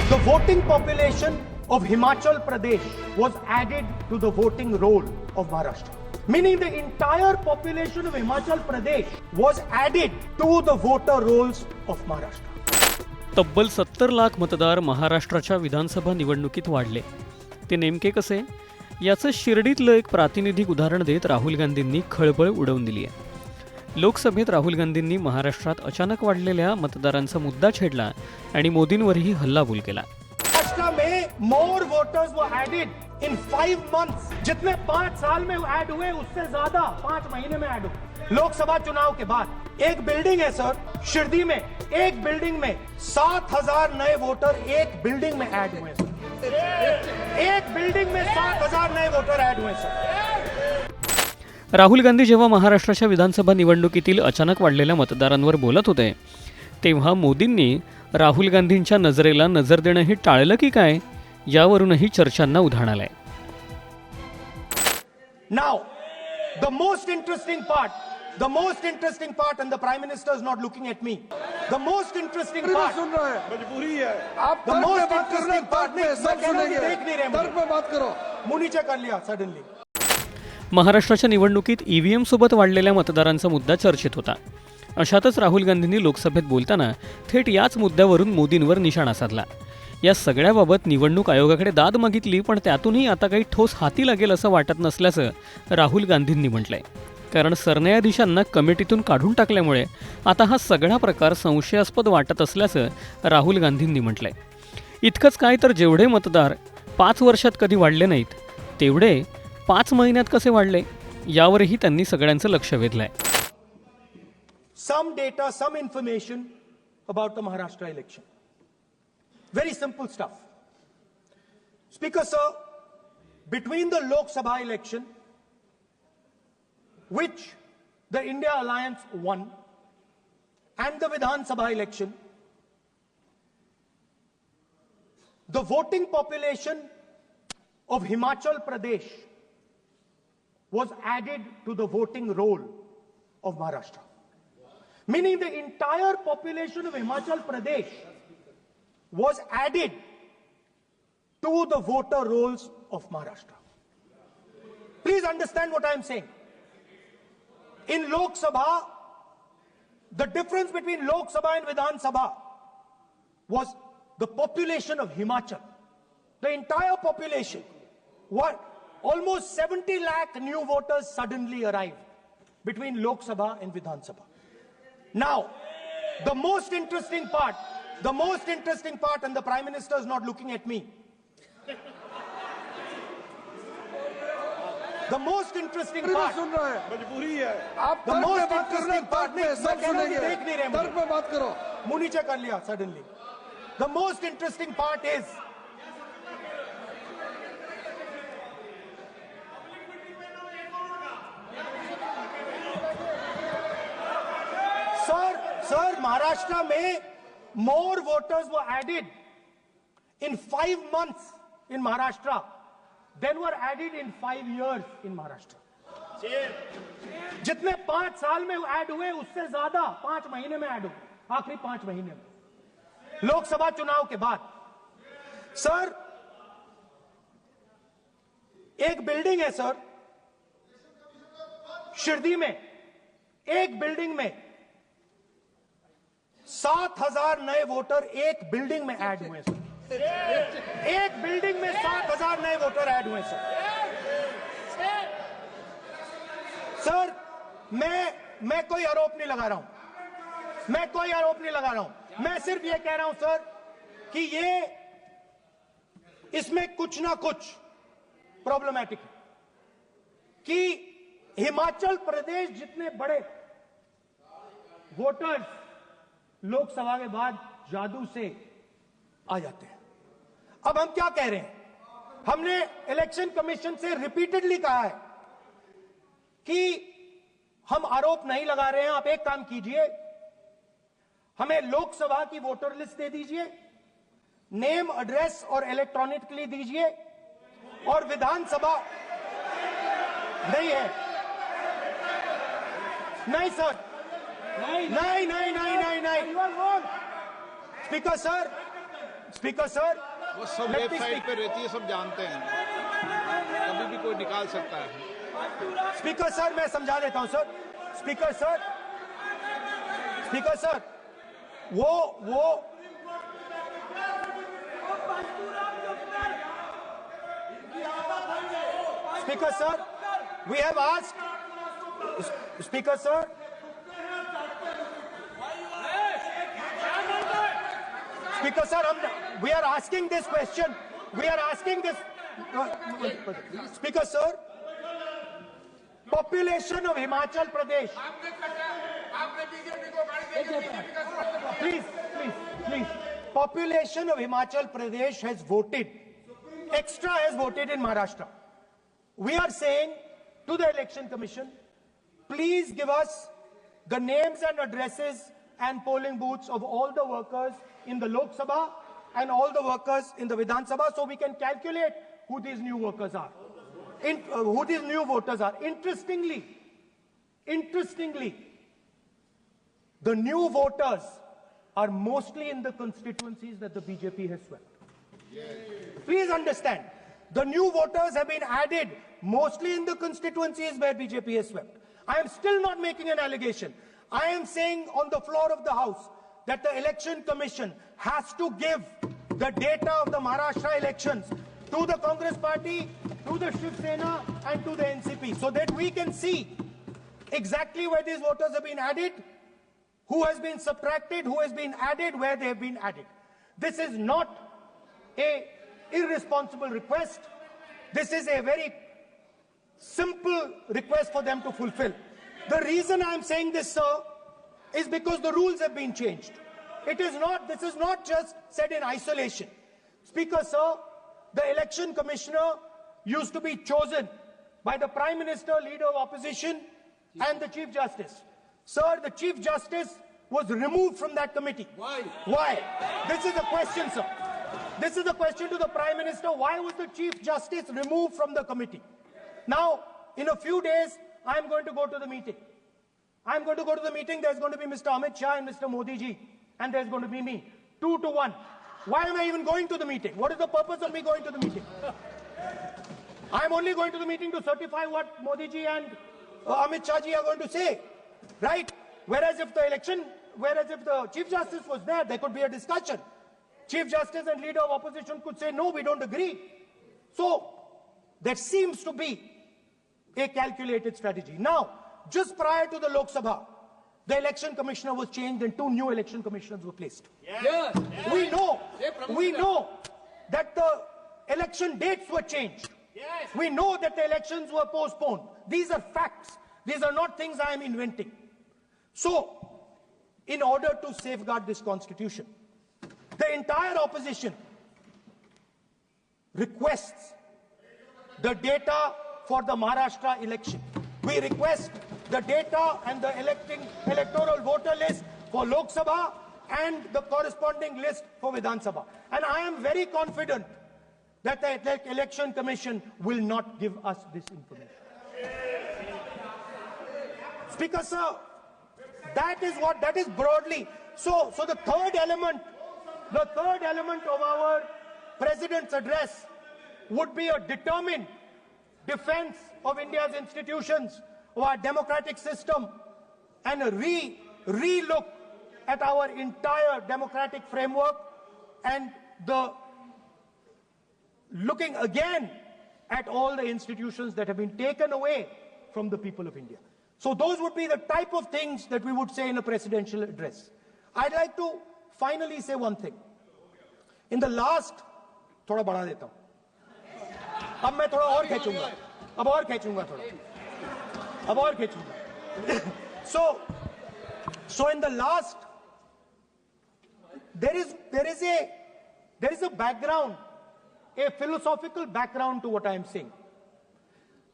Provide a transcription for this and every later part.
The voting population of Himachal Pradesh was added to the voting roll of Maharashtra. Meaning the entire population of Himachal Pradesh was added to the voter rolls of Maharashtra. तब्बल 70 लाख मतदार महाराष्ट्राच्या विधानसभा निवडणुकीत वाढले. ते नेमके कसे? याचं शिर्डीतलं एक प्रातिनिधिक उदाहरण देत राहुल गांधींनी खळबळ उडवून दिली आहे. लोकसभेत राहुल गांधींनी महाराष्ट्रात अचानक वाढलेल्या मतदारांचा मुद्दा छेडला आणि मोदींवरही हल्लाबोल केला. महाराष्ट्र में more voters were added in 5 months. जितने 5 साल में ऐड हुए उससे ज्यादा 5 महीने में ऐड हुए. लोकसभा चुनाव के बाद एक बिल्डिंग है सर शिरडी में, एक बिल्डिंग में 7,000 नए वोटर एक बिल्डिंग में ऐड हुए सर. एक बिल्डिंग में 7,000 नए वोटर ऐड हुए सर. राहुल गांधी जेव्हा महाराष्ट्राच्या विधानसभा निवडणुकीतील अचानक वाढलेल्या मतदारांवर बोलत होते तेव्हा मोदींनी राहुल गांधींच्या नजरेला नजर देणंही टाळलं की काय, यावरूनही चर्चांना उधाण आलंय. Now, the most interesting part, and the Prime Minister is not looking at me. The most interesting part. सुन रहे हैं, मजबूरी है. आप The तर्क most पे बात कर रहे हैं, interesting part. तर्क पे सब सुनेंगे. देख नहीं रहे मुझे. तर्क पे बात करो. मुंह नीचे कर लिया सडनली. महाराष्ट्राच्या निवडणुकीत ईव्हीएम सोबत वाढलेल्या मतदारांचा मुद्दा चर्चेत होता. अशातच राहुल गांधींनी लोकसभेत बोलताना थेट याच मुद्द्यावरून मोदींवर निशाणा साधला. या सगळ्याबाबत निवडणूक आयोगाकडे दाद मागितली, पण त्यातूनही आता काही ठोस हाती लागेल असं वाटत नसल्याचं राहुल गांधींनी म्हटलंय. कारण सरन्यायाधीशांना कमिटीतून काढून टाकल्यामुळे आता हा सगळा प्रकार संशयास्पद वाटत असल्याचं राहुल गांधींनी म्हटलंय. इतकंच काय तर जेवढे मतदार 5 वर्षात कधी वाढले नाहीत तेवढे 5 महिन्यात कसे वाढले यावरही त्यांनी सगळ्यांचं लक्ष वेधलंय. Some data, some information about the Maharashtra election. Very simple stuff. Speaker sir, between the Lok Sabha election, which the India Alliance won, and the Vidhan Sabha election, the voting population of Himachal Pradesh was added to the voting roll of Maharashtra. Meaning the entire population of Himachal Pradesh was added to the voter rolls of Maharashtra. Please understand what I am saying. In Lok Sabha, the difference between Lok Sabha and Vidhan Sabha was the population of Himachal. The entire population. What? Almost 70 lakh new voters suddenly arrived between Lok Sabha and Vidhan Sabha. Now, the most interesting part, and the Prime Minister is not looking at me. The most interesting part. सुन रहे हैं, मजबूरी है. आप The तर्क पे most बात कर रहे हैं, interesting part. तर्क पे सब सुनेंगे. देख नहीं रहे तर्क पे बात करो. मुंह नीचे कर लिया suddenly. The most interesting part is Sir, Maharashtra में more voters were added in 5 months in Maharashtra than were added in 5 years in Maharashtra. जितने 5 साल में ऐड हुए उससे ज्यादा 5 महीने में ऐड हुए. आखिरी 5 महीने में लोकसभा चुनाव के बाद. सर, एक बिल्डिंग है सर शिरडी में, एक बिल्डिंग में 7,000 नए वोटर एक बिल्डिंग में ऐड हुए सर. एक बिल्डिंग में 7,000 नए वोटर ऐड हुए सर. सर, मैं कोई आरोप नहीं लगा रहा हूं. मैं सिर्फ ये कह रहा हूं सर कि ये इसमें कुछ ना कुछ प्रॉब्लमैटिक है कि हिमाचल प्रदेश जितने बड़े वोटर्स लोकसभा के बाद जादू से आ जाते हैं. अब हम क्या कह रहे हैं? हमने इलेक्शन कमीशन से रिपीटेडली कहा है कि हम आरोप नहीं लगा रहे हैं. आप एक काम कीजिए, हमें लोकसभा की वोटर लिस्ट दे दीजिए, नेम, एड्रेस और इलेक्ट्रॉनिकली दीजिए, और विधानसभा नहीं है. नहीं सर, नहीं. स्पीकर सर, Speaker sir, वो सब let me वेबसाइट speak. पे रहती है, सब जानते हैं, कभी भी कोई निकाल सकता है। स्पीकर सर, मैं समझा देता हूं सर। स्पीकर सर, वो speaker sir, we have asked, speaker sir, Speaker sir, we are asking this question. We are asking this. Speaker sir, population of Himachal Pradesh. Please. Population of Himachal Pradesh has voted. Extra has voted in Maharashtra. We are saying to the Election Commission, please give us the names and addresses and polling booths of all the workers in the Lok Sabha and all the workers in the Vidhan Sabha, so we can calculate who these new workers are, who these new voters are. Interestingly, the new voters are mostly in the constituencies that the BJP has swept. Please understand, the new voters have been added mostly in the constituencies where BJP has swept. I am still not making an allegation. I am saying on the floor of the House that the Election Commission has to give the data of the Maharashtra elections to the Congress Party, to the Shiv Sena and to the NCP, so that we can see exactly where these voters have been added, who has been subtracted, who has been added, where they have been added. This is not an irresponsible request. This is a very simple request for them to fulfill. The reason I am saying this, sir, is because the rules have been changed. This is not just said in isolation. Speaker, sir, the election commissioner used to be chosen by the Prime Minister, Leader of Opposition, and the Chief Justice. Sir, the Chief Justice was removed from that committee. Why? Why? This is the question, sir. This is the question to the Prime Minister. Why was the Chief Justice removed from the committee? Now, in a few days, I am going to go to the meeting. I am going to go to the meeting. There's going to be Mr. Amit Shah and Mr. Modi ji. And there's going to be me. 2 to 1. Why am I even going to the meeting? What is the purpose of me going to the meeting? I'm only going to the meeting to certify what Modi ji and Amit Shah ji are going to say. Right? Whereas if the Chief Justice was there could be a discussion. Chief Justice and Leader of Opposition could say, no, we don't agree. So, that seems to be a calculated strategy. Now, just prior to the Lok Sabha, the election commissioner was changed and 2 new election commissioners were placed. Yes. We know that the election dates were changed. Yes. We know that the elections were postponed. These are facts. These are not things I am inventing. So, in order to safeguard this constitution, the entire opposition requests the data for the Maharashtra election. We request the data and the electoral voter list for Lok Sabha and the corresponding list for Vidhan Sabha. And I am very confident that the Election Commission will not give us this information. Speaker, sir, that is broadly. So the third element of our President's address would be a determined defense of India's institutions, of our democratic system, and a re-look at our entire democratic framework, and the looking again at all the institutions that have been taken away from the people of India. So those would be the type of things that we would say in a presidential address. I'd like to finally say one thing. In the last, थोड़ा बढ़ा देता हूँ. अब मैं थोड़ा और खींचूंगा. अब और खींचूंगा थोड़ा. अब और खींचूंगा. So in the last, there is a background, a philosophical background to what I am saying.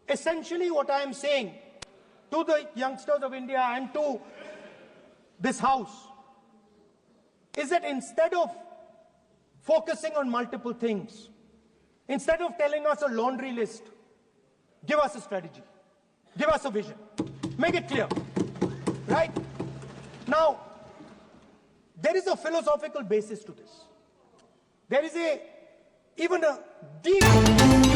Essentially, what I am saying to the youngsters of India and to this House is that instead of focusing on multiple things, instead of telling us a laundry list, give us a strategy, give us a vision, make it clear, right? Now, there is a philosophical basis to this. There is even a deep